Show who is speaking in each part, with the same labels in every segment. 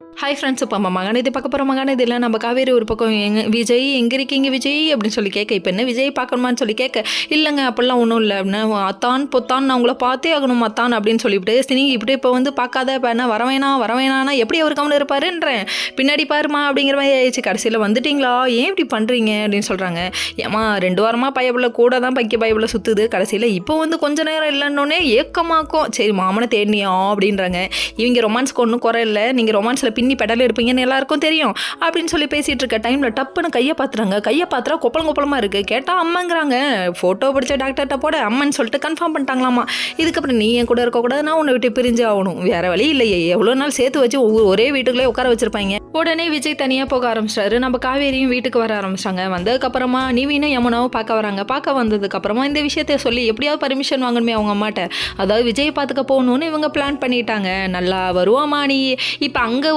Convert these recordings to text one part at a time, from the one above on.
Speaker 1: Hi friends, இப்போ நம்ம மகாநதி பார்க்க போகிற மகாநதி இல்லை. நம்ம காவேரி ஒரு பக்கம் விஜய் எங்கே இருக்கீங்க விஜய் அப்படின்னு சொல்லி கேட்க, இப்போ என்ன விஜய் பார்க்கணுமான்னு சொல்லி கேட்க, இல்லைங்க அப்படிலாம் ஒன்றும் இல்லை அப்படின்னா, அத்தான் பொத்தான் நான் உங்களை பார்த்தே ஆகணும் அத்தான் அப்படின்னு சொல்லிவிட்டு நீங்கள் இப்படி இப்போ வந்து பார்க்காத இப்போ என்ன வரவேணானா எப்படி அவர் கவனம் இருப்பாருன்றேன், பின்னாடி பாருமா அப்படிங்கிற மாதிரி ஆயிடுச்சு. கடைசியில் வந்துட்டிங்களா, ஏன் இப்படி பண்ணுறீங்க அப்படின்னு சொல்கிறாங்க. ஏமா 2 வாரமாக பயபில் கூட தான் பயபில் சுற்றுது. கடைசியில் இப்போ வந்து கொஞ்ச நேரம் இல்லைன்னொன்னே ஏக்கமாக்கும். சரி மாமனை தேடினியா அப்படின்றாங்க. இவங்க ரொமான்ஸ்க்கு ஒன்றும் குறை இல்லை, நீங்கள் ரொமான்ஸில் பின்னி பெடல் இருப்பீங்கன்னு எல்லாருக்கும் தெரியும் அப்படின்னு சொல்லி பேசிகிட்டு இருக்க டைமில் டப்புன்னு கையை பார்த்துறாங்க. கையை பார்த்துறா கொப்பளமாக இருக்குது. கேட்டால் அம்மாங்கிறாங்க. ஃபோட்டோ பிடிச்ச டாக்டர்கிட்ட போட அம்மன்னு சொல்லிட்டு கன்ஃபார்ம் பண்ணிட்டாங்களாமா. இதுக்கப்புறம் நீ என் கூட இருக்கக்கூடாது, நான் உன்னை விட்டு பிரிஞ்சு ஆகணும், வேறு வழி இல்லையே. எவ்வளோ நாள் சேர்த்து வச்சு ஒரே வீட்டுக்குள்ளே உட்கார வச்சுருப்பாங்க. உடனே விஜய் தனியாக போக ஆரம்பிச்சிட்டாரு. நம்ம காவேரியும் வீட்டுக்கு வர ஆரம்பிச்சிட்டாங்க. வந்ததுக்கப்புறமா நிவீனும் யமுனாவும் பார்க்க வராங்க. பார்க்க வந்ததுக்கப்புறமா இந்த விஷயத்த சொல்லி எப்படியாவது பர்மிஷன் வாங்கணுமே அவங்க அம்மாட்ட. அதாவது விஜய் பார்த்துக்க போகணுன்னு இவங்க பிளான் பண்ணிட்டாங்க. நல்லா வருவாமா நீ, இப்போ அங்கே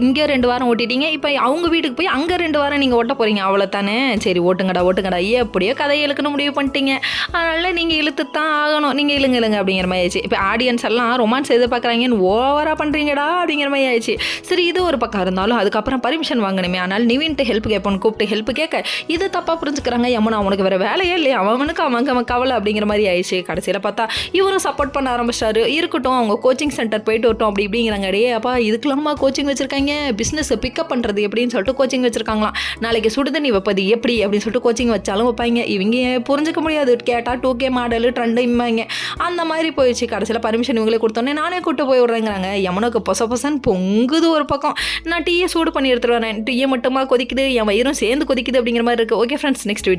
Speaker 1: இங்கே 2 வாரம் ஓட்டிட்டீங்க, இப்போ அவங்க வீட்டுக்கு போய் அங்கே 2 வாரம் நீங்கள் ஓட்ட போகிறீங்க, அவ்வளோ தானே. சரி ஓட்டுங்கடா எப்படியோ கதையை இழுக்கணும் முடிவு பண்ணிட்டீங்க, அதனால் நீங்கள் இழுத்து தான் ஆகணும், நீங்கள் இழுங்க அப்படிங்கிற மாதிரி ஆயிடுச்சு. இப்போ ஆடியன்ஸ் எல்லாம் ரொமான்ஸ் எதிர்பார்க்குறாங்கன்னு ஓவராக பண்ணுறீங்கடா அப்படிங்கிற மாதிரி ஆயிடுச்சு. சரி இது ஒரு பக்கம் இருந்தாலும் அதுக்கப்புறம் பர்மிஷன் வாங்கணுமே. ஆனால் நிவின்ட்டு ஹெல்ப் கேட்போன்னு கூப்பிட்டு ஹெல்ப் கேட்க இது தப்பாக புரிஞ்சுக்கிறாங்க. யமுனா அவனுக்கு வேறு வேலையே இல்லையா, அவன் கவலை அப்படிங்கிற மாதிரி ஆயிடுச்சு. கடைசியில் பார்த்தா இவரும் சப்போர்ட் பண்ண ஆரம்பிச்சாரு. இருக்கட்டும் அவங்க கோச்சிங் சென்டர் போயிட்டு வரட்டும் அப்படி இப்படிங்கிறாங்க. அடையே அப்பா இதுக்கெல்லாமா கோச்சிங் வச்சுருக்காங்க, பிஸ்னஸை பிக்கப் பண்ணுறது எப்படின்னு சொல்லிட்டு கோச்சிங் வச்சுருக்காங்களாம். நாளைக்கு சுடுதண்ணி வைப்பது எப்படி அப்படின்னு சொல்லிட்டு கோச்சிங் வச்சாலும் வைப்பாங்க. இவங்க புரிஞ்சிக்க முடியாது, கேட்டால் 2K மாடலு ட்ரெண்டு இம்பாங்க. அந்த மாதிரி போயிடுச்சு. கடைசியில் பர்மிஷன் இவங்களே கொடுத்தோன்னே நானே கூப்பிட்டு போய் விட்றேங்கிறாங்க. யமுனுக்கு பொசன்னு பொங்குது ஒரு பக்கம். நான் டீயை சூடு பண்ணி எடுத்துகிட்டு வரேன், டீயை மட்டுமா கொதிக்குது, என் வயிறும் சேர்ந்து கொதிக்குது அப்படிங்கிற மாதிரி இருக்குது. Okay friends, next video